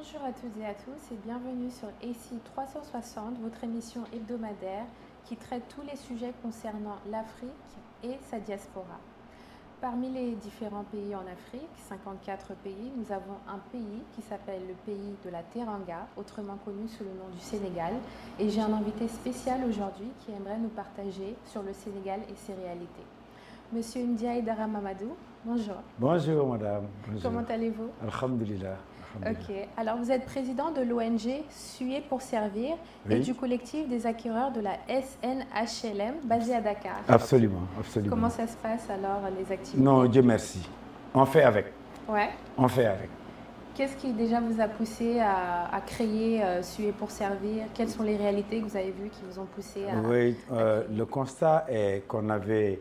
Bonjour à toutes et à tous et bienvenue sur AC 360, votre émission hebdomadaire qui traite tous les sujets concernant l'Afrique et sa diaspora. Parmi les différents pays en Afrique, 54 pays, nous avons un pays qui s'appelle le pays de la Teranga, autrement connu sous le nom du Sénégal. Et j'ai un invité spécial aujourd'hui qui aimerait nous partager sur le Sénégal et ses réalités. Monsieur Ndiaye Dara Mamadou, bonjour. Bonjour madame. Bonjour. Comment allez-vous? Alhamdulillah. Ok, alors vous êtes président de l'ONG Suer pour servir et du collectif des acquéreurs de la SNHLM basée à Dakar. Absolument, absolument. Comment ça se passe alors les activités? Non, Dieu merci. On fait avec. Ouais. On fait avec. Qu'est-ce qui déjà vous a poussé à créer Suer pour servir? Quelles sont les réalités que vous avez vues qui vous ont poussé à... Oui, le constat est qu'on avait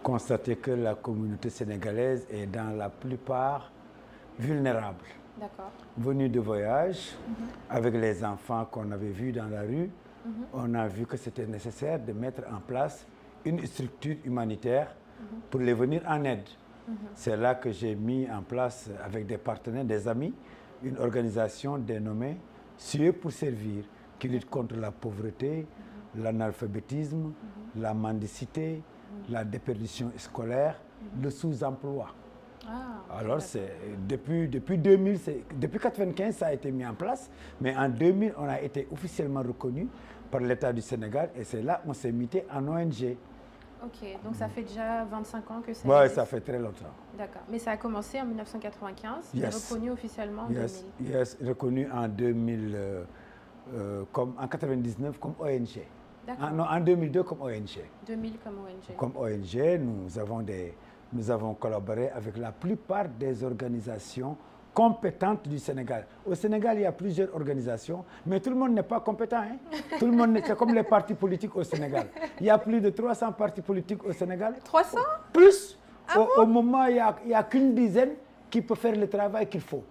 constaté que la communauté sénégalaise est dans la plupart vulnérable. D'accord. Venus de voyage, avec les enfants qu'on avait vus dans la rue, on a vu que c'était nécessaire de mettre en place une structure humanitaire pour les venir en aide. C'est là que j'ai mis en place, avec des partenaires, des amis, une organisation dénommée Suer pour servir, qui lutte contre la pauvreté, l'analphabétisme, la mendicité, la déperdition scolaire, le sous-emploi. Ah, alors, depuis 2000, depuis 1995, ça a été mis en place, mais en 2000, on a été officiellement reconnu par l'État du Sénégal et c'est là qu'on s'est muté en ONG. Ok, donc ça fait déjà 25 ans que ça Oui, existe. ça fait très longtemps. D'accord, mais ça a commencé en 1995, et reconnu officiellement en 2000. Yes, reconnu en 2000, en 1999 comme ONG. Non, en 2002 comme ONG. 2000 comme ONG. Comme ONG, nous avons collaboré avec la plupart des organisations compétentes du Sénégal. Au Sénégal, il y a plusieurs organisations, mais tout le monde n'est pas compétent. Hein? Tout le monde, c'est comme les partis politiques au Sénégal. Il y a plus de 300 partis politiques au Sénégal. 300? Plus. Ah Au moment, il n'y a qu'une dizaine qui peut faire le travail qu'il faut.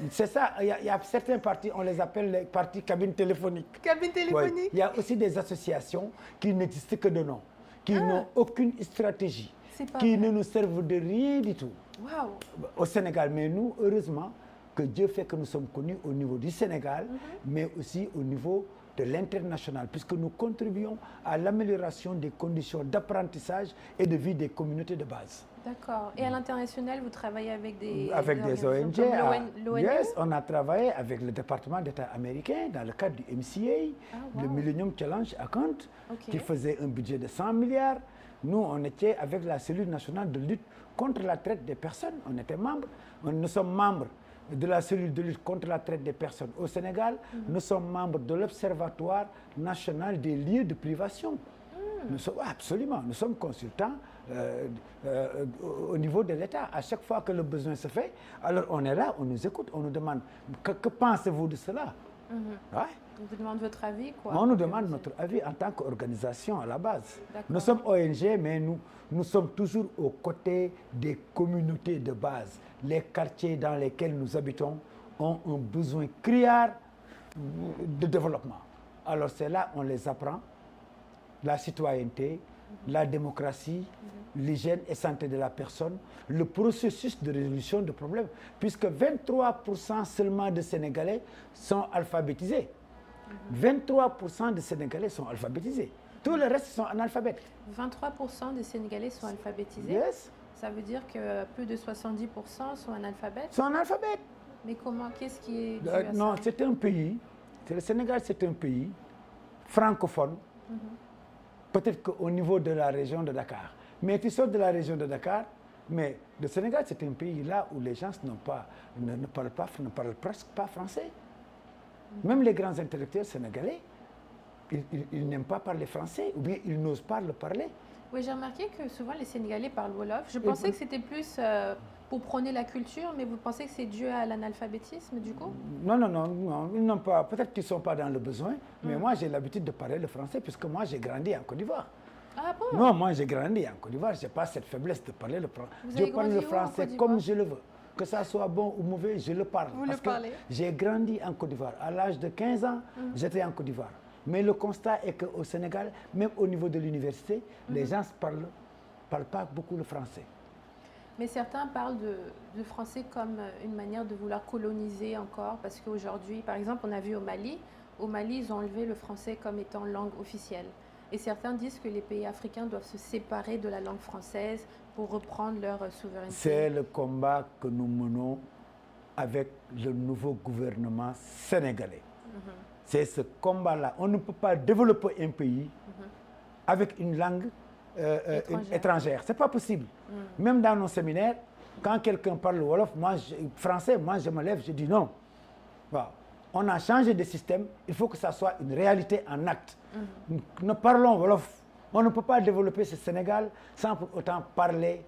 C'est ça, il y a certains partis, on les appelle les partis cabines téléphoniques. Cabines téléphoniques? Ouais. Il y a aussi des associations qui n'existent que de nom, qui n'ont aucune stratégie, qui ne nous servent de rien du tout. Wow. Au Sénégal, mais nous, heureusement, que Dieu fait que nous sommes connus au niveau du Sénégal, mais aussi au niveau de l'international, puisque nous contribuons à l'amélioration des conditions d'apprentissage et de vie des communautés de base. D'accord. Et à l'international, vous travaillez avec des ONG. L'ONU? Yes, on a travaillé avec le département d'État américain dans le cadre du MCA, le Millennium Challenge Account, qui faisait un budget de 100 milliards. Nous, on était avec la cellule nationale de lutte contre la traite des personnes. On était membres. Nous sommes membres de la cellule de lutte contre la traite des personnes au Sénégal. Nous sommes membres de l'Observatoire national des lieux de privation. Nous sommes, absolument, nous sommes consultants au niveau de l'État. À chaque fois que le besoin se fait, alors on est là, on nous écoute, on nous demande que pensez-vous de cela? Ouais. On vous demande votre avis, quoi. On nous demande notre avis en tant qu'organisation à la base. Nous sommes ONG, mais nous sommes toujours aux côtés des communautés de base. Les quartiers dans lesquels nous habitons ont un besoin criard de développement. Alors c'est là on les apprend, la citoyenneté, la démocratie, l'hygiène et santé de la personne, le processus de résolution de problèmes, puisque 23% seulement de Sénégalais sont alphabétisés. 23% des Sénégalais sont alphabétisés. Tout le reste sont analphabètes. 23% des Sénégalais sont alphabétisés? Yes. Ça veut dire que plus de 70% sont analphabètes? Sont analphabètes. Mais comment? Qu'est-ce qui est dû à non, ça? c'est un pays. Le Sénégal, c'est un pays francophone. Peut-être qu'au niveau de la région de Dakar. Mais tu sors de la région de Dakar, mais le Sénégal, c'est un pays là où les gens ne parlent presque pas français. Même les grands intellectuels sénégalais, ils n'aiment pas parler français, ou bien ils n'osent pas le parler. Oui, j'ai remarqué que souvent les Sénégalais parlent Wolof. Je pensais que c'était plus pour prôner la culture, mais vous pensez que c'est dû à l'analphabétisme, du coup? Non, ils n'ont pas. Peut-être qu'ils ne sont pas dans le besoin, mais moi, j'ai l'habitude de parler le français, puisque moi, j'ai grandi en Côte d'Ivoire. Ah bon? Non, moi, j'ai grandi en Côte d'Ivoire. Je n'ai pas cette faiblesse de parler le français. Je parle le français comme je le veux. Que ça soit bon ou mauvais, je le parle. Vous le parlez? J'ai grandi en Côte d'Ivoire. À l'âge de 15 ans, j'étais en Côte d'Ivoire. Mais le constat est qu'au Sénégal, même au niveau de l'université, les gens ne parlent pas beaucoup le français. Mais certains parlent de français comme une manière de vouloir coloniser encore, parce qu'aujourd'hui, par exemple, on a vu au Mali, ils ont enlevé le français comme étant langue officielle. Et certains disent que les pays africains doivent se séparer de la langue française pour reprendre leur souveraineté. C'est le combat que nous menons avec le nouveau gouvernement sénégalais. C'est ce combat-là. On ne peut pas développer un pays avec une langue étrangère. Ce n'est pas possible. Même dans nos séminaires, quand quelqu'un parle Wolof, français, moi je me lève, je dis non. Wow. On a changé de système, il faut que ça soit une réalité en acte. Nous parlons Wolof. On ne peut pas développer ce Sénégal sans pour autant parler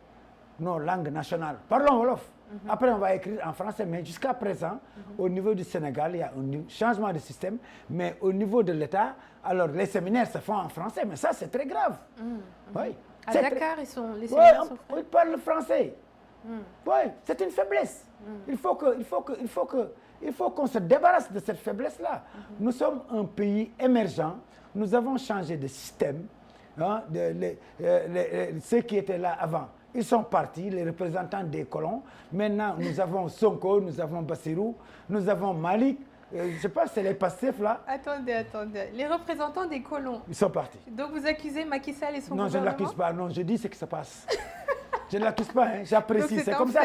nos langues nationales. Parlons Wolof. Après, on va écrire en français, mais jusqu'à présent, au niveau du Sénégal, il y a un changement de système, mais au niveau de l'État, alors les séminaires se font en français, mais ça, c'est très grave. Oui. À Dakar, les séminaires sont ils parlent français. Oui, c'est une faiblesse. Il faut qu'on se débarrasse de cette faiblesse-là. Nous sommes un pays émergent, nous avons changé de système. Hein, ceux qui étaient là avant, ils sont partis, les représentants des colons. Maintenant, nous avons Sonko, nous avons Bassirou, nous avons Malik. Je ne sais pas, c'est les Pastef là. Attendez. Les représentants des colons. Ils sont partis. Donc vous accusez Macky Sall et son gouvernement? Non, je ne l'accuse pas. Non, je dis ce qui se passe. Je ne l'accuse pas, hein, j'apprécie. C'est comme ça.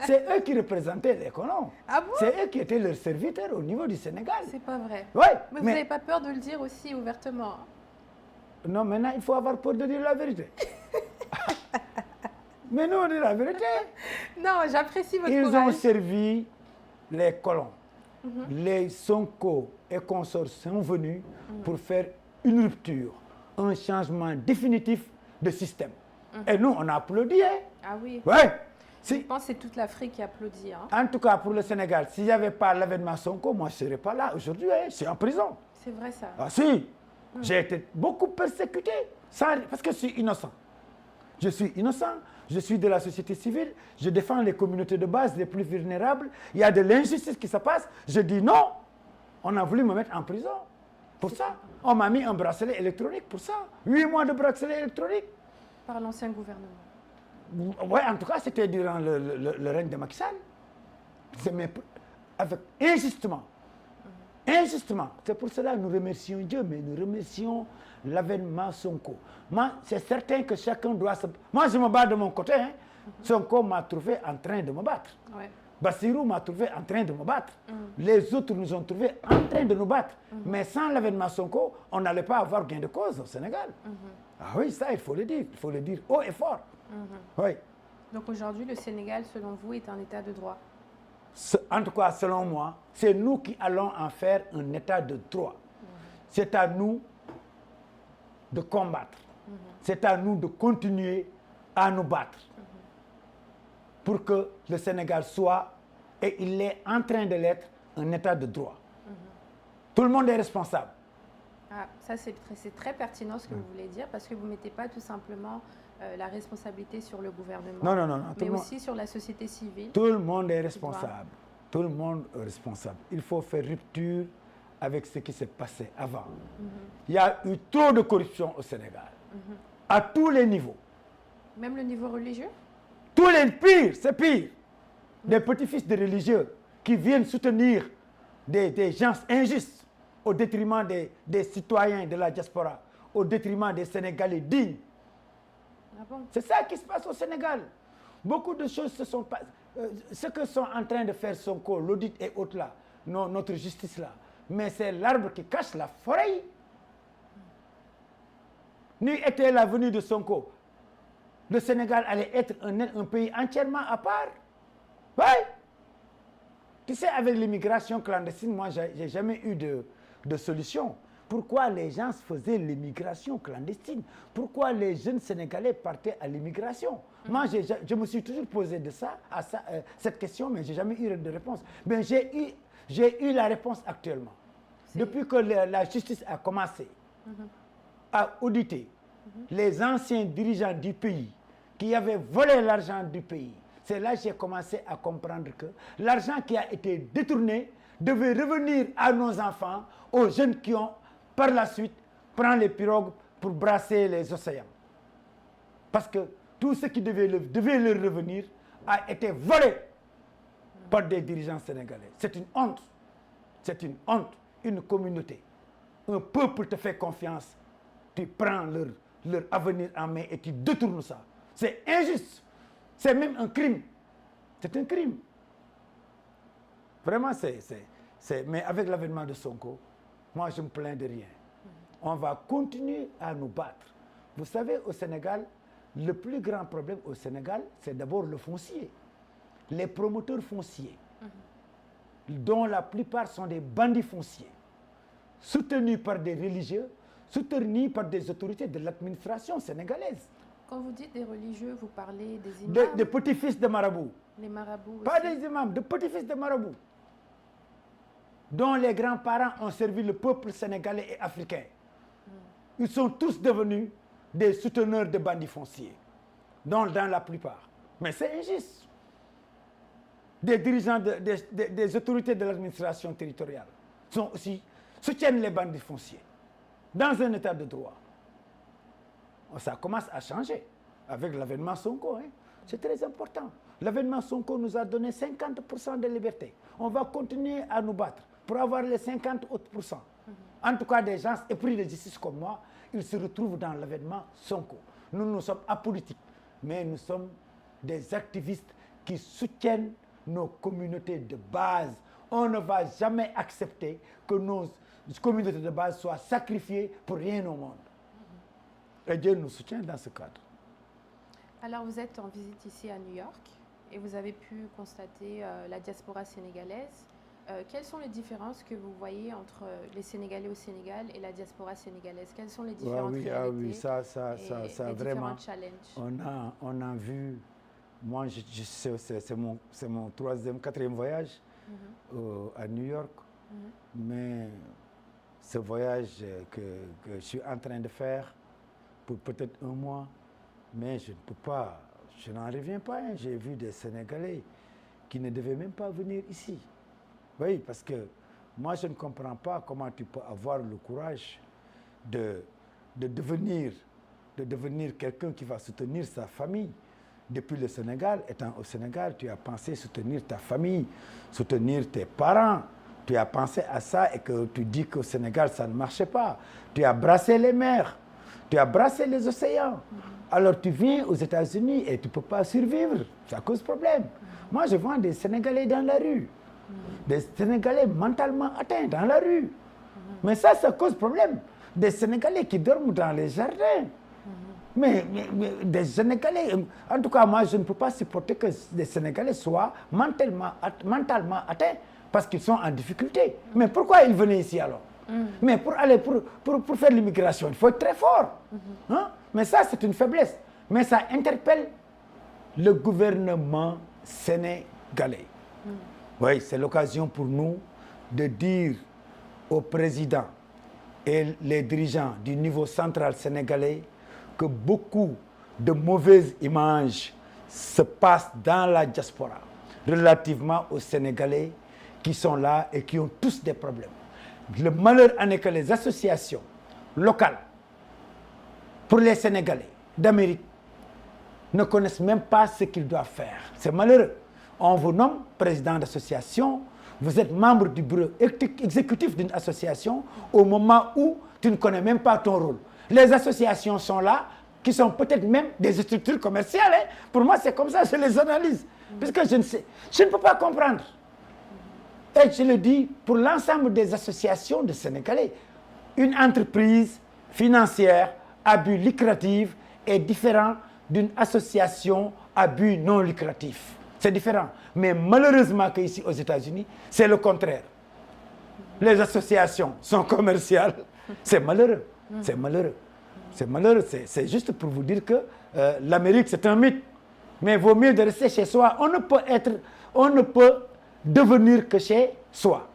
C'est eux qui représentaient les colons. Ah bon? C'est eux qui étaient leurs serviteurs au niveau du Sénégal. C'est pas vrai. Oui. Mais vous n'avez pas peur de le dire aussi ouvertement? Non, maintenant, il faut avoir peur de dire la vérité. Mais nous, on dit la vérité. Non, j'apprécie votre courage. Ils ont servi les colons. Les Sonko et consorts sont venus pour faire une rupture, un changement définitif de système. Et nous, on a applaudi. Hein? Ah oui. Ouais. Je pense que c'est toute l'Afrique qui applaudit. Hein? En tout cas, pour le Sénégal, s'il n'y avait pas l'avènement Sonko, moi, je ne serais pas là aujourd'hui. Hein? Je suis en prison. C'est vrai ça. Ah si. J'ai été beaucoup persécuté parce que je suis innocent. Je suis innocent, je suis de la société civile, je défends les communautés de base les plus vulnérables. Il y a de l'injustice qui se passe. Je dis non. On a voulu me mettre en prison pour ça. On m'a mis un bracelet électronique pour ça. 8 mois de bracelet électronique. Par l'ancien gouvernement. Oui, en tout cas, c'était durant le règne de Macky Sall. Avec injustement. Injustement. C'est pour cela que nous remercions Dieu, mais nous remercions l'avènement Sonko. Moi, c'est certain que chacun doit se... Moi, je me bats de mon côté. Hein. Sonko m'a trouvé en train de me battre. Ouais. Bassirou m'a trouvé en train de me battre. Les autres nous ont trouvé en train de nous battre. Mais sans l'avènement Sonko, on n'allait pas avoir gain de cause au Sénégal. Ah oui, ça, il faut le dire. Il faut le dire haut et fort. Oui. Donc aujourd'hui, le Sénégal, selon vous, est un état de droit? En tout cas, selon moi, c'est nous qui allons en faire un état de droit. C'est à nous de combattre. C'est à nous de continuer à nous battre pour que le Sénégal soit, et il est en train de l'être, un état de droit. Tout le monde est responsable. Ah, ça, c'est très pertinent ce que vous voulez dire, parce que vous ne mettez pas tout simplement la responsabilité sur le gouvernement, non, mais aussi sur la société civile. Tout le monde est responsable. Tout le monde est responsable. Il faut faire rupture avec ce qui s'est passé avant. Il y a eu trop de corruption au Sénégal, à tous les niveaux. Même le niveau religieux? Tous les pires, c'est pire. Des petits-fils de religieux qui viennent soutenir des gens injustes au détriment des citoyens de la diaspora, au détriment des Sénégalais dignes. Ah bon? C'est ça qui se passe au Sénégal. Beaucoup de choses se sont passées. Ce que sont en train de faire Sonko, l'audit et autres là, notre justice là, mais c'est l'arbre qui cache la forêt. N'eût été la venue de Sonko, le Sénégal allait être un pays entièrement à part. Oui. Tu sais, avec l'immigration clandestine, moi, je n'ai jamais eu de solution. Pourquoi les gens faisaient l'immigration clandestine? Pourquoi les jeunes Sénégalais partaient à l'immigration? Moi, je me suis toujours posé cette question, mais je n'ai jamais eu de réponse. Mais j'ai eu la réponse actuellement. Depuis que la justice a commencé à auditer les anciens dirigeants du pays qui avaient volé l'argent du pays, c'est là que j'ai commencé à comprendre que l'argent qui a été détourné devait revenir à nos enfants, aux jeunes qui ont, par la suite, pris les pirogues pour brasser les océans. Parce que tout ce qui devait leur revenir a été volé par des dirigeants sénégalais. C'est une honte. C'est une honte. Une communauté, un peuple te fait confiance, tu prends leur avenir en main et tu détournes ça. C'est injuste. C'est même un crime. C'est un crime. Vraiment, mais avec l'avènement de Sonko, moi, je me plains de rien. On va continuer à nous battre. Vous savez, au Sénégal, le plus grand problème au Sénégal, c'est d'abord le foncier. Les promoteurs fonciers, dont la plupart sont des bandits fonciers, soutenus par des religieux, soutenus par des autorités de l'administration sénégalaise. Quand vous dites des religieux, vous parlez des imams? Des petits-fils de marabouts. Les marabouts aussi. Pas des imams, de petits-fils de marabouts, dont les grands-parents ont servi le peuple sénégalais et africain. Ils sont tous devenus des souteneurs de bandits fonciers, dans la plupart. Mais c'est injuste. Des dirigeants des autorités de l'administration territoriale soutiennent les bandits fonciers dans un état de droit. Ça commence à changer avec l'avènement Sonko. C'est très important. L'avènement Sonko nous a donné 50% de liberté. On va continuer à nous battre pour avoir les 50 autres pourcents. En tout cas, des gens épris de justice comme moi, ils se retrouvent dans l'avènement Sonko. Nous sommes apolitiques, mais nous sommes des activistes qui soutiennent nos communautés de base. On ne va jamais accepter que nos communautés de base soient sacrifiées pour rien au monde. Et Dieu nous soutient dans ce cadre. Alors, vous êtes en visite ici à New York et vous avez pu constater la diaspora sénégalaise. Quelles sont les différences que vous voyez entre les Sénégalais au Sénégal et la diaspora sénégalaise? Quelles sont les différentes réalités ça, et vraiment, différents challenges? On a vu, moi, c'est mon quatrième voyage à New York. Mais ce voyage que je suis en train de faire pour peut-être un mois, mais je ne peux pas, je n'en reviens pas. J'ai vu des Sénégalais qui ne devaient même pas venir ici. Oui, parce que moi, je ne comprends pas comment tu peux avoir le courage de devenir quelqu'un qui va soutenir sa famille. Depuis le Sénégal, étant au Sénégal, tu as pensé soutenir ta famille, soutenir tes parents. Tu as pensé à ça et que tu dis qu'au Sénégal, ça ne marchait pas. Tu as brassé les mers, tu as brassé les océans. Alors tu viens aux États-Unis et tu ne peux pas survivre. Ça cause problème. Moi, je vois des Sénégalais dans la rue. Des Sénégalais mentalement atteints dans la rue. Mais ça cause problème. Des Sénégalais qui dorment dans les jardins. Mais des Sénégalais, en tout cas, moi, je ne peux pas supporter que des Sénégalais soient mentalement atteints parce qu'ils sont en difficulté. Mais pourquoi ils venaient ici alors? Mais pour faire l'immigration, il faut être très fort. Mais ça, c'est une faiblesse. Mais ça interpelle le gouvernement sénégalais. Oui, c'est l'occasion pour nous de dire au président et les dirigeants du niveau central sénégalais que beaucoup de mauvaises images se passent dans la diaspora relativement aux Sénégalais qui sont là et qui ont tous des problèmes. Le malheur en est que les associations locales pour les Sénégalais d'Amérique ne connaissent même pas ce qu'ils doivent faire. C'est malheureux. On vous nomme président d'association, vous êtes membre du bureau exécutif d'une association au moment où tu ne connais même pas ton rôle. Les associations sont là, qui sont peut-être même des structures commerciales. Pour moi, c'est comme ça, je les analyse. Puisque je ne peux pas comprendre. Et je le dis pour l'ensemble des associations de Sénégalais. Une entreprise financière à but lucratif est différente d'une association à but non lucratif. C'est différent. Mais malheureusement qu'ici aux États-Unis, c'est le contraire. Les associations sont commerciales. C'est malheureux. C'est malheureux. C'est malheureux. C'est juste pour vous dire que l'Amérique, c'est un mythe. Mais il vaut mieux de rester chez soi. On ne peut devenir que chez soi.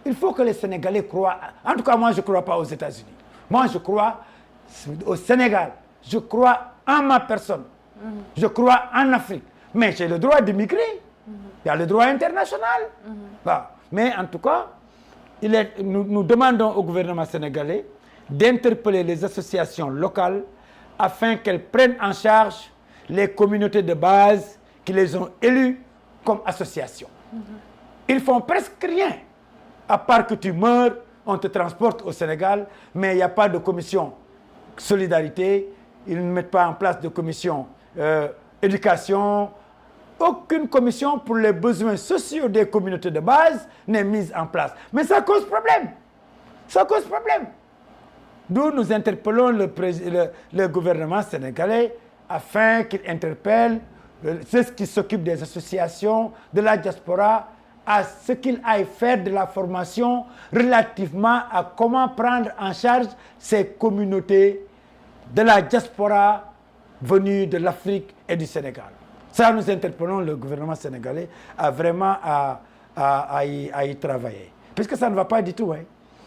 Il faut que les Sénégalais croient. En tout cas, moi, je ne crois pas aux États-Unis. Moi, je crois au Sénégal. Je crois en ma personne. Je crois en Afrique. Mais j'ai le droit d'immigrer. Il y a le droit international. Mais en tout cas, nous demandons au gouvernement sénégalais d'interpeller les associations locales afin qu'elles prennent en charge les communautés de base qui les ont élus comme association. Ils font presque rien, à part que tu meurs, on te transporte au Sénégal, mais il n'y a pas de commission solidarité, ils ne mettent pas en place de commission éducation, aucune commission pour les besoins sociaux des communautés de base n'est mise en place. Mais ça cause problème. Ça cause problème. D'où nous interpellons le gouvernement sénégalais afin qu'il interpelle ceux qui s'occupent des associations, de la diaspora, à ce qu'il aille faire de la formation relativement à comment prendre en charge ces communautés de la diaspora venues de l'Afrique et du Sénégal. Ça, nous interpellons le gouvernement sénégalais à vraiment à y travailler. Puisque ça ne va pas du tout. Hein.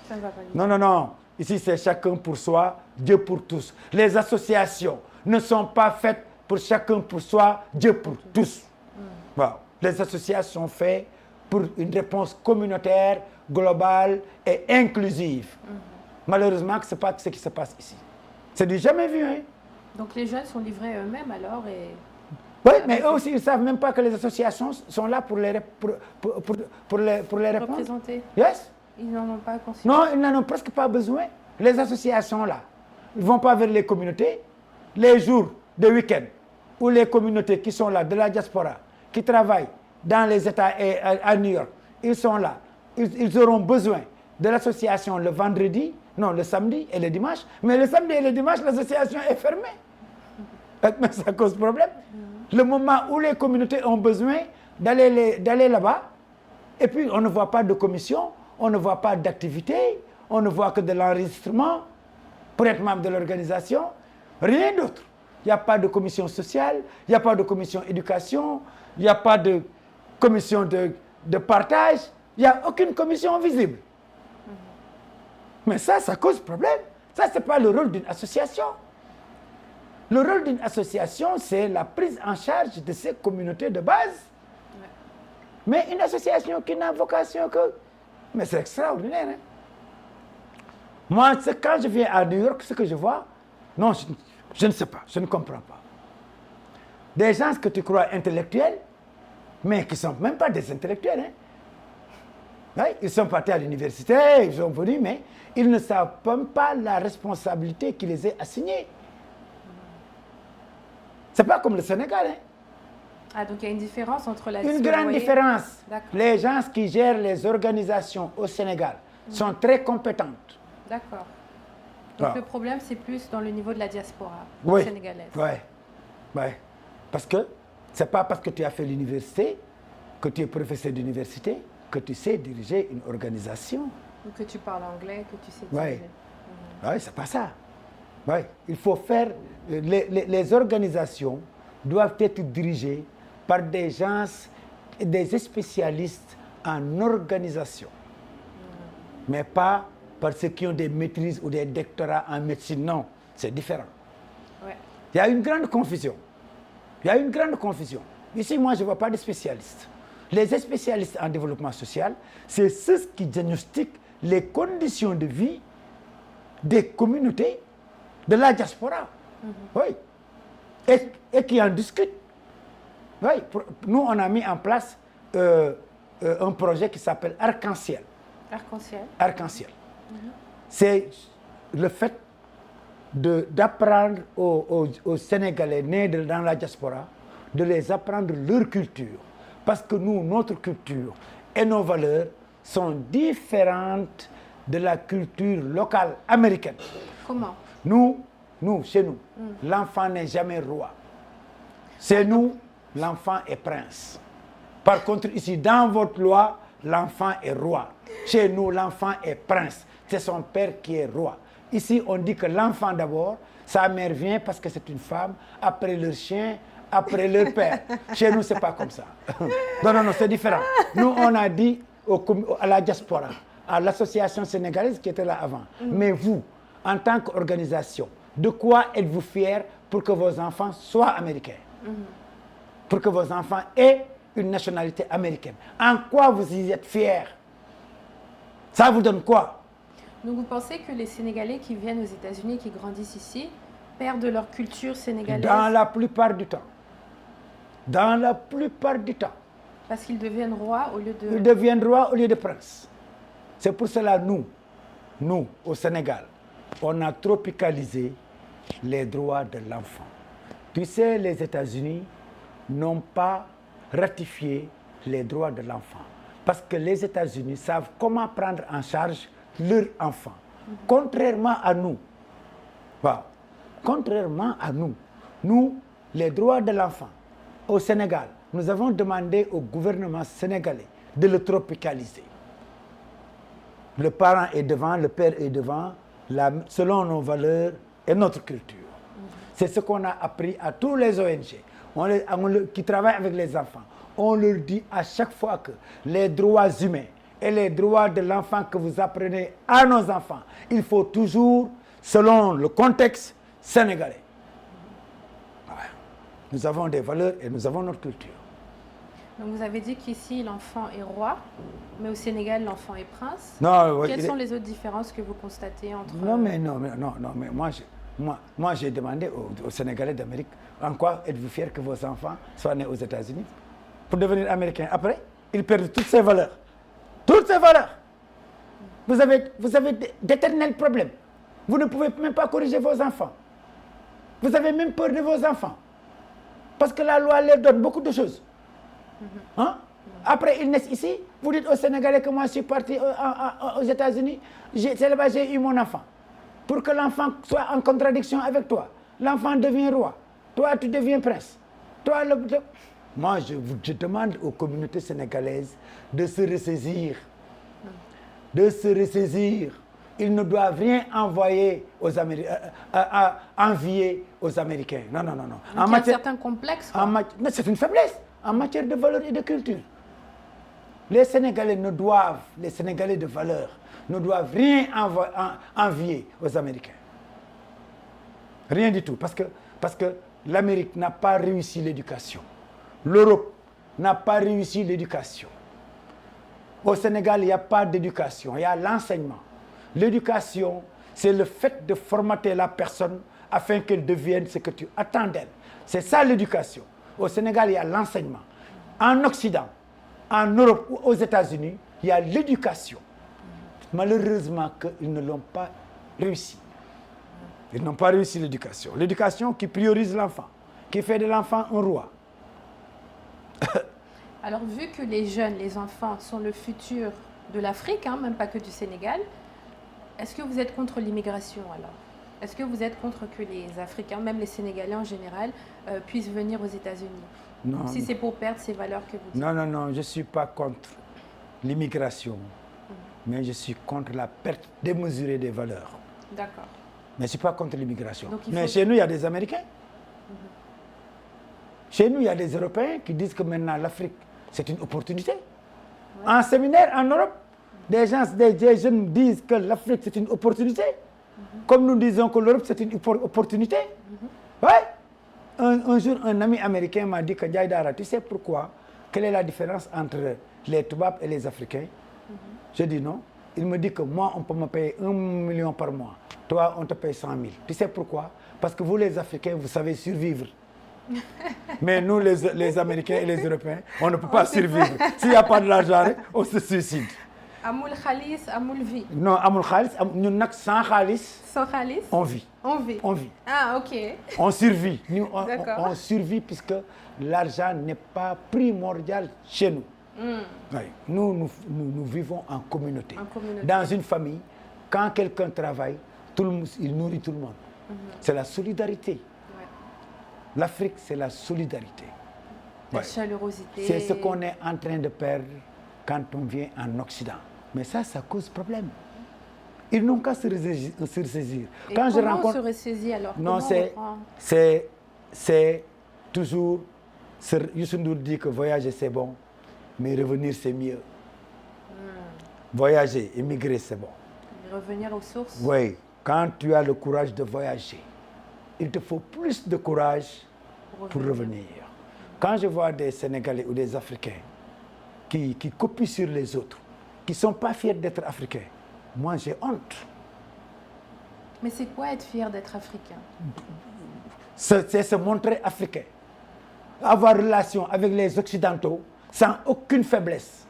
Ça ne va pas du tout. Non, non, non. Ici, c'est chacun pour soi, Dieu pour tous. Les associations ne sont pas faites pour chacun pour soi, Dieu pour tous. Wow. Les associations sont faites pour une réponse communautaire, globale et inclusive. Malheureusement, ce n'est pas ce qui se passe ici. C'est du jamais vu. Hein? Donc les jeunes sont livrés eux-mêmes alors et... Oui, mais eux aussi, ils ne savent même pas que les associations sont là pour les répondre. Représenter. Yes. Ils n'en ont pas conscience. Non, ils n'en ont presque pas besoin. Les associations là, ils ne vont pas vers les communautés. Les jours de week-end où les communautés qui sont là, de la diaspora, qui travaillent dans les États et à New York, ils sont là. Ils auront besoin de l'association le vendredi, non, le samedi et le dimanche. Mais le samedi et le dimanche, l'association est fermée. Mais ça cause problème. Le moment où les communautés ont besoin d'aller là-bas, et puis on ne voit pas de commission, on ne voit pas d'activité, on ne voit que de l'enregistrement pour être membre de l'organisation, rien d'autre. Il n'y a pas de commission sociale, il n'y a pas de commission éducation, il n'y a pas de commission de partage, il n'y a aucune commission visible. Mais ça cause problème. Ça, ce n'est pas le rôle d'une association. Le rôle d'une association, c'est la prise en charge de ces communautés de base. Ouais. Mais une association qui n'a vocation que... Mais c'est extraordinaire. Hein? Moi, quand je viens à New York, ce que je vois, non, je ne sais pas, je ne comprends pas. Des gens que tu crois intellectuels, mais qui ne sont même pas des intellectuels. Hein? Ouais, ils sont partis à l'université, ils sont venus, mais ils ne savent même pas la responsabilité qui les est assignée. Ce n'est pas comme le Sénégal. Hein? Ah, donc il y a une différence entre la... Une grande différence. Les gens qui gèrent les organisations au Sénégal sont très compétentes. D'accord. Donc le problème, c'est plus dans le niveau de la diaspora sénégalaise. Oui, oui. Parce que ce n'est pas parce que tu as fait l'université, que tu es professeur d'université, que tu sais diriger une organisation. Ou que tu parles anglais, que tu sais diriger. Oui, c'est pas ça. Oui, il faut faire... Les organisations doivent être dirigées par des gens, des spécialistes en organisation. Mais pas par ceux qui ont des maîtrises ou des doctorats en médecine. Non, c'est différent. Ouais. Il y a une grande confusion. Il y a une grande confusion. Ici, moi, je ne vois pas de spécialistes. Les spécialistes en développement social, c'est ceux qui diagnostiquent les conditions de vie des communautés de la diaspora. Oui. Et qui en discutent. Oui. Nous, on a mis en place un projet qui s'appelle Arc-en-Ciel. Arc-en-Ciel. Arc-en-Ciel. C'est le fait d'apprendre aux Sénégalais nés dans la diaspora, de les apprendre leur culture. Parce que nous, notre culture et nos valeurs sont différentes de la culture locale américaine. Comment? Nous, chez nous, l'enfant n'est jamais roi. Chez nous, l'enfant est prince. Par contre, ici, dans votre loi, l'enfant est roi. Chez nous, l'enfant est prince. C'est son père qui est roi. Ici, on dit que l'enfant d'abord, sa mère vient parce que c'est une femme, après leur chien, après leur père. Chez nous, ce n'est pas comme ça. Non, c'est différent. Nous, on a dit à la diaspora, à l'association sénégalaise qui était là avant. Mais vous, en tant qu'organisation, de quoi êtes-vous fiers pour que vos enfants soient américains? Pour que vos enfants aient une nationalité américaine. En quoi vous y êtes fiers? Ça vous donne quoi? Donc vous pensez que les Sénégalais qui viennent aux États-Unis, qui grandissent ici, perdent leur culture sénégalaise? Dans la plupart du temps. Dans la plupart du temps. Parce qu'ils deviennent rois au lieu de... Ils deviennent rois au lieu de princes. C'est pour cela, nous, au Sénégal, on a tropicalisé les droits de l'enfant. Tu sais, les États-Unis n'ont pas ratifié les droits de l'enfant. Parce que les États-Unis savent comment prendre en charge leurs enfants. Contrairement à nous. Wow. Contrairement à nous, les droits de l'enfant au Sénégal, nous avons demandé au gouvernement sénégalais de le tropicaliser. Le parent est devant, le père est devant, selon nos valeurs et notre culture. C'est ce qu'on a appris à tous les ONG qui travaillent avec les enfants. On leur dit à chaque fois que les droits humains et les droits de l'enfant que vous apprenez à nos enfants, il faut toujours, selon le contexte sénégalais. Nous avons des valeurs et nous avons notre culture. Donc vous avez dit qu'ici l'enfant est roi, mais au Sénégal l'enfant est prince. Non, quelles sont les autres différences que vous constatez entre... Non, mais moi j'ai demandé aux Sénégalais d'Amérique, en quoi êtes-vous fiers que vos enfants soient nés aux États-Unis pour devenir américains? Après, ils perdent toutes ces valeurs. Toutes ces valeurs. Vous avez d'éternels problèmes. Vous ne pouvez même pas corriger vos enfants. Vous avez même peur de vos enfants. Parce que la loi leur donne beaucoup de choses. Hein? Après, ils naissent ici. Vous dites aux Sénégalais que moi, je suis parti aux États-Unis. C'est là-bas j'ai eu mon enfant. Pour que l'enfant soit en contradiction avec toi. L'enfant devient roi. Toi, tu deviens prince. Toi, Moi, je demande aux communautés sénégalaises de se ressaisir. De se ressaisir. Ils ne doivent rien envoyer envier aux Américains. Non. Il y a un certain complexe. Mais c'est une faiblesse en matière de valeur et de culture. Les Sénégalais de valeur, ne doivent rien envier aux Américains. Rien du tout. Parce que l'Amérique n'a pas réussi l'éducation. L'Europe n'a pas réussi l'éducation. Au Sénégal, il n'y a pas d'éducation, il y a l'enseignement. L'éducation, c'est le fait de formater la personne afin qu'elle devienne ce que tu attends d'elle. C'est ça l'éducation. Au Sénégal, il y a l'enseignement. En Occident, en Europe ou aux États-Unis, il y a l'éducation. Malheureusement qu'ils ne l'ont pas réussi. Ils n'ont pas réussi l'éducation. L'éducation qui priorise l'enfant, qui fait de l'enfant un roi. Alors, vu que les jeunes, les enfants sont le futur de l'Afrique, même pas que du Sénégal, est-ce que vous êtes contre l'immigration alors? Est-ce que vous êtes contre que les Africains, même les Sénégalais en général, puissent venir aux États-Unis? Non. Si c'est pour perdre ces valeurs que vous dites. Non, je ne suis pas contre l'immigration, mais je suis contre la perte démesurée des valeurs. D'accord. Mais je ne suis pas contre l'immigration. Mais chez nous, il y a des Américains. Chez nous, il y a des Européens qui disent que maintenant l'Afrique, c'est une opportunité. Ouais. En séminaire, en Europe, des jeunes disent que l'Afrique, c'est une opportunité. Comme nous disons que l'Europe, c'est une opportunité. Ouais. Un jour, un ami américain m'a dit que Djaïdara, tu sais pourquoi? Quelle est la différence entre les Toubabs et les Africains? Je dis non. Il me dit que moi, on peut me payer 1 million par mois. Toi, on te paye 100 000. Tu sais pourquoi? Parce que vous, les Africains, vous savez survivre. Mais nous, les Américains et les Européens, on ne peut pas survivre. S'il n'y a pas de l'argent, on se suicide. Amoul khalis, amoul vie. Non, amoul khalis, nous n'avons sans khalis. Sans khalis? On vit. On vit. On vit. Ah, ok. On survit. Nous, on survit puisque l'argent n'est pas primordial chez nous. Oui. Nous vivons en communauté. Dans une famille, quand quelqu'un travaille, il nourrit tout le monde. C'est la solidarité. Ouais. L'Afrique, c'est la solidarité. La chaleurosité. C'est ce qu'on est en train de perdre quand on vient en Occident. Mais ça cause problème. Ils n'ont qu'à se ressaisir. Et quand comment on se ressaisit alors? Non, c'est toujours... Youssou N'Dour dit que voyager c'est bon, mais revenir c'est mieux. Voyager, émigrer c'est bon. Et revenir aux sources? Oui, quand tu as le courage de voyager, il te faut plus de courage pour revenir. Quand je vois des Sénégalais ou des Africains qui copient sur les autres, qui ne sont pas fiers d'être Africains, moi j'ai honte. Mais c'est quoi être fier d'être africain? C'est se montrer africain. Avoir relation avec les Occidentaux sans aucune faiblesse.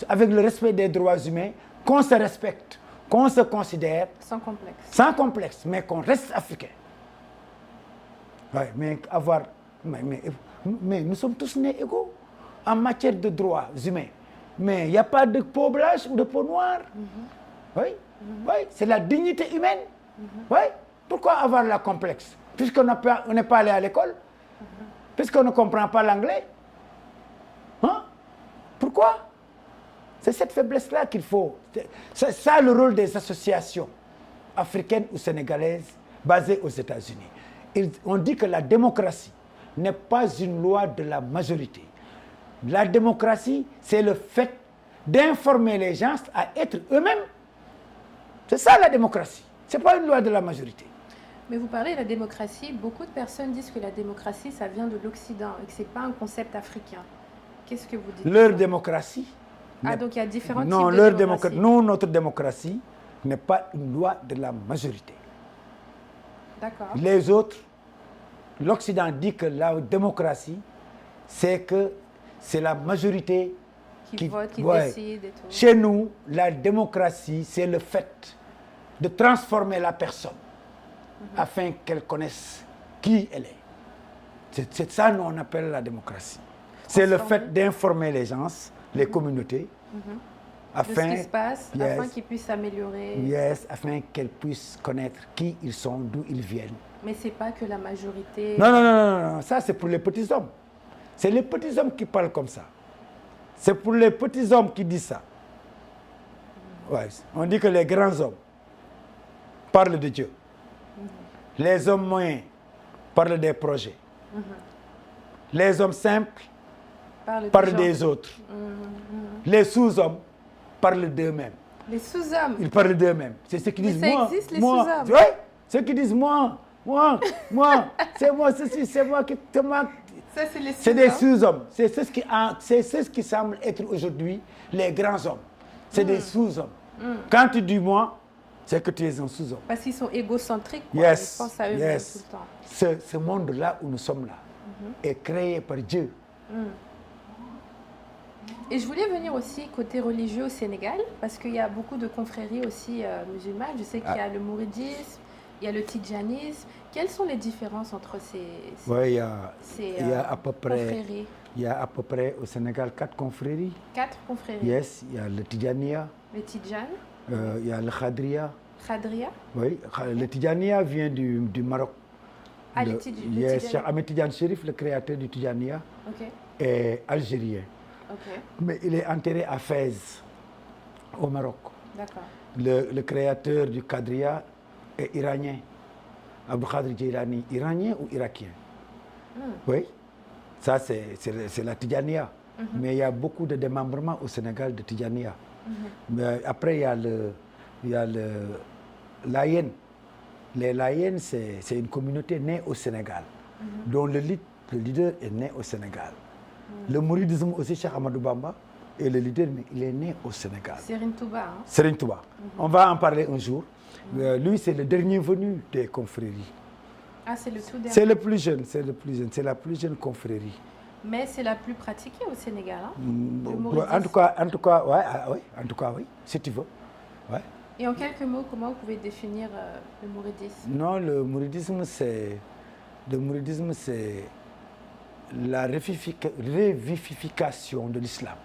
Avec le respect des droits humains, qu'on se respecte, qu'on se considère. Sans complexe. Sans complexe, mais qu'on reste africain. Ouais, mais nous sommes tous nés égaux en matière de droits humains. Mais il n'y a pas de peau blanche ou de peau noire. Oui, oui, c'est la dignité humaine. Oui, pourquoi avoir la complexe? Puisqu'on n'est pas allé à l'école, puisqu'on ne comprend pas l'anglais. Hein? Pourquoi? C'est cette faiblesse-là qu'il faut. C'est ça le rôle des associations africaines ou sénégalaises basées aux États-Unis. On dit que la démocratie n'est pas une loi de la majorité. La démocratie, c'est le fait d'informer les gens à être eux-mêmes. C'est ça la démocratie. Ce n'est pas une loi de la majorité. Mais vous parlez de la démocratie, beaucoup de personnes disent que la démocratie, ça vient de l'Occident et que ce n'est pas un concept africain. Qu'est-ce que vous dites? Leur démocratie. Ah, donc il y a différents types non, de démocratie. Nous, notre démocratie n'est pas une loi de la majorité. D'accord. Les autres, l'Occident dit que la démocratie, c'est la majorité qui vote, qui décide et tout. Chez nous, la démocratie, c'est le fait de transformer la personne afin qu'elle connaisse qui elle est. C'est ça nous on appelle la démocratie. C'est le fait d'informer les gens, les communautés, afin, de ce qui se passe, afin qu'ils puissent s'améliorer. Yes, afin qu'elles puissent connaître qui ils sont, d'où ils viennent. Mais c'est pas que la majorité... Non, ça c'est pour les petits hommes. C'est les petits hommes qui parlent comme ça. C'est pour les petits hommes qui disent ça. Ouais, on dit que les grands hommes parlent de Dieu. Les hommes moyens parlent des projets. Les hommes simples parlent des autres. Les sous-hommes parlent d'eux-mêmes. Les sous-hommes? Ils parlent d'eux-mêmes. C'est ce qu'ils disent. Ça existe, les moi. sous-hommes? Oui, ceux qui disent moi, c'est moi, c'est moi qui... Ça, c'est les sous-hommes. C'est des sous-hommes. C'est ce qui semble être aujourd'hui les grands hommes. C'est des sous-hommes. Quand tu dis moi, c'est que tu es un sous-homme. Parce qu'ils sont égocentriques. Quoi. Yes. Ils pensent à eux-mêmes tout le temps. Ce monde-là où nous sommes là est créé par Dieu. Et je voulais venir aussi côté religieux au Sénégal, parce qu'il y a beaucoup de confréries aussi musulmanes. Je sais qu'il y a le mouridisme, il y a le tidjanisme. Quelles sont les différences entre ces il y a à peu près, confréries? Il y a à peu près au Sénégal 4 confréries. 4 confréries? Yes, il y a le Tidjania. Le Tidjan? Il y a le Khadria. Khadria? Oui, le Tidjania vient du Maroc. Ah, le Yes, Cheikh Ahmed Tidiane Chérif, le créateur du Tidjania, est algérien. Mais il est enterré à Fès, au Maroc. D'accord. Le créateur du Khadria est iranien. Abdou Khadir Djeilani, iranien ou irakien? Oui, ça c'est la Tidjania. Mais il y a beaucoup de démembrements au Sénégal de Tidjania. Mais après, il y a l'Ayen. Les Layènes, c'est une communauté née au Sénégal, dont le leader est né au Sénégal. Le mouridisme aussi, Cheikh Ahmadou Bamba, et le leader, mais il est né au Sénégal. Serigne Touba. Hein? Serigne Touba. On va en parler un jour. Lui, c'est le dernier venu des confréries. Ah, c'est le tout dernier. C'est le plus jeune, c'est la plus jeune confrérie. Mais c'est la plus pratiquée au Sénégal, hein? En tout cas, oui, si tu veux. Ouais. Et en quelques mots, comment vous pouvez définir le mouridisme? Non, le mouridisme, c'est la revivification de l'islam.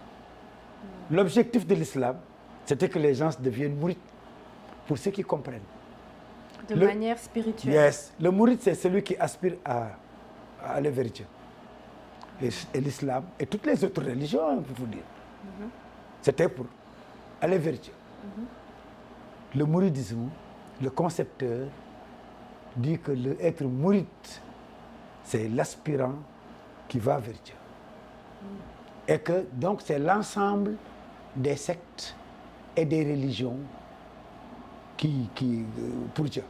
L'objectif de l'islam, c'était que les gens deviennent mourides, pour ceux qui comprennent. De manière spirituelle. Yes. Le mouride, c'est celui qui aspire à aller vers Dieu. Et l'islam, et toutes les autres religions, pour vous dire, c'était pour aller vers Dieu. Le mouridisme, le concepteur, dit que être mouride, c'est l'aspirant qui va vers Dieu. Et que donc c'est l'ensemble des sectes et des religions pour Dieu.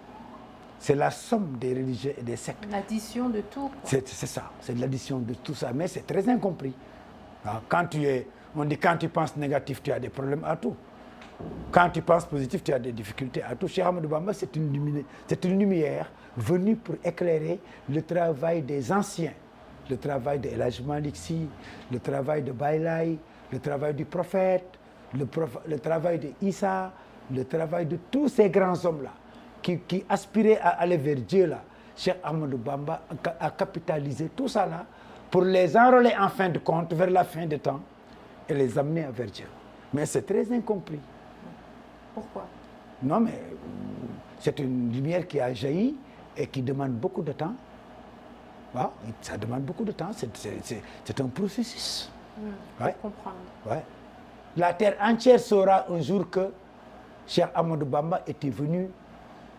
C'est la somme des religions et des sectes. L'addition de tout. C'est ça, c'est l'addition de tout ça, mais c'est très incompris. Alors, on dit quand tu penses négatif, tu as des problèmes à tout. Quand tu penses positif, tu as des difficultés à tout. Cheikh Ahmadou Bamba, c'est une lumière venue pour éclairer le travail des anciens. Le travail de El Hadj Malick Sy, le travail de Baye Laye, le travail du prophète, le travail de Issa, le travail de tous ces grands hommes-là qui aspiraient à aller vers Dieu là. Cheikh Ahmadou Bamba a capitalisé tout ça là pour les enrôler en fin de compte vers la fin des temps et les amener vers Dieu. Mais c'est très incompris. Pourquoi? Non, mais c'est une lumière qui a jailli et qui demande beaucoup de temps. Ah, ça demande beaucoup de temps, c'est un processus. Pour comprendre. Ouais. La terre entière saura un jour que Cheikh Ahmadou Bamba était venu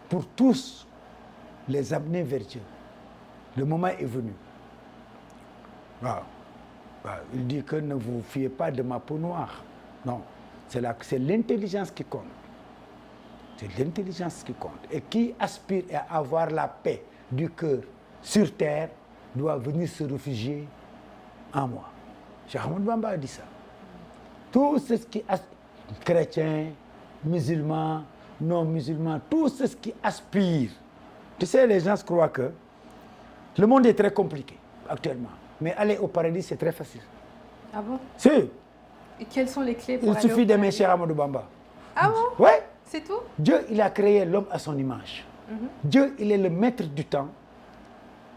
pour tous les amener vers Dieu. Le moment est venu. Wow. Il dit que ne vous fiez pas de ma peau noire. Non, c'est l'intelligence qui compte. C'est l'intelligence qui compte. Et qui aspire à avoir la paix du cœur sur terre doit venir se réfugier en moi. Cheikh Ahmadou Bamba a dit ça. Tout ce qui est chrétien, musulman, non musulman, tout ce qui aspire. Tu sais, les gens croient que le monde est très compliqué actuellement. Mais aller au paradis, c'est très facile. Ah bon? Si. Et quelles sont les clés pour aller au paradis? Il suffit d'aimer Cheikh Ahmadou Bamba. Ah bon? Ouais. C'est tout? Dieu, il a créé l'homme à son image. Dieu, il est le maître du temps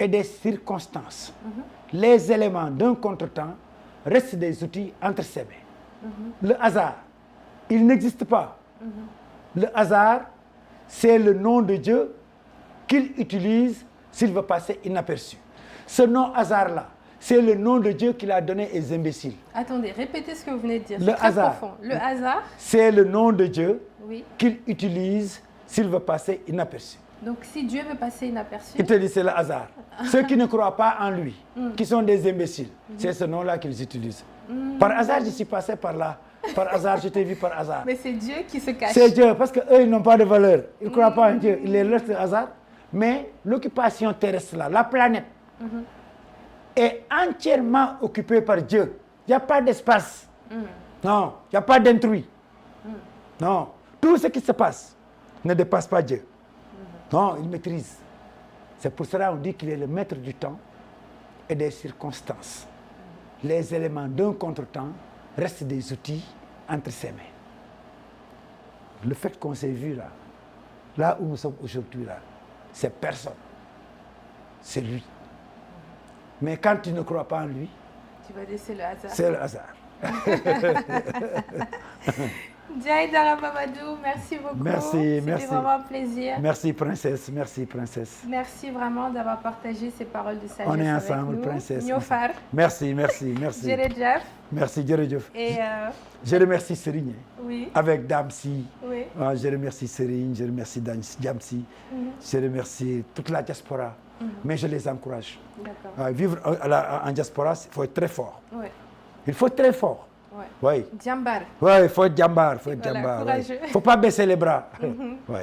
et des circonstances. Les éléments d'un contretemps restent des outils entre ses mains. Le hasard, il n'existe pas. Le hasard, c'est le nom de Dieu qu'il utilise s'il veut passer inaperçu. Ce non-hasard-là, c'est le nom de Dieu qu'il a donné aux imbéciles. Attendez, répétez ce que vous venez de dire. Le hasard. Profond. Le hasard, c'est le nom de Dieu oui, qu'il utilise s'il veut passer inaperçu. Donc si Dieu veut passer inaperçu, Il te dit c'est le hasard. Ceux qui ne croient pas en lui, qui sont des imbéciles, c'est ce nom-là qu'ils utilisent. Par hasard, je suis passé par là. Par hasard, je t'ai vu par hasard. mais c'est Dieu qui se cache. C'est Dieu, parce qu'eux, ils n'ont pas de valeur. Ils ne croient pas en Dieu. Il est leur hasard. Mais l'occupation terrestre, là, la planète, est entièrement occupée par Dieu. Il n'y a pas d'espace. Non, il n'y a pas d'intrus. Non, tout ce qui se passe ne dépasse pas Dieu. Non, il maîtrise. C'est pour cela qu'on dit qu'il est le maître du temps et des circonstances. Les éléments d'un contretemps restent des outils entre ses mains. Le fait qu'on s'est vu là, là où nous sommes aujourd'hui là, c'est personne. C'est lui. Mais quand tu ne crois pas en lui, Tu vas laisser le hasard. c'est le hasard. Ndiaye Dara Mamadou, merci beaucoup. Merci, C'était vraiment un plaisir. Merci princesse, merci princesse. Merci vraiment d'avoir partagé ces paroles de sagesse On est avec ensemble, nous. princesse. Niofar, Merci. Jërëjëf. Merci, Djeredjof. Et Je remercie Serigne. oui, Avec Damsi. oui. Je remercie Serigne, je remercie Damsi. Je remercie toute la diaspora. Mais je les encourage. D'accord. Vivre en diaspora, il faut être très fort. Oui, Il faut être très fort. oui. Oui. Djambar. Oui, il faut être jambar. Il Voilà, courageux. ne faut pas baisser les bras. Oui.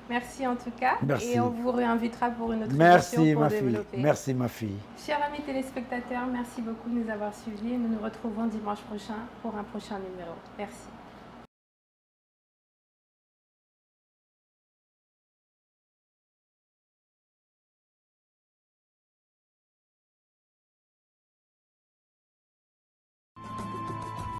Merci en tout cas. Merci. Et on vous réinvitera pour une autre Merci, émission pour ma fille. développer. Merci, ma fille. Chers amis téléspectateurs, merci beaucoup de nous avoir suivis. Nous nous retrouvons dimanche prochain pour un prochain numéro. Merci.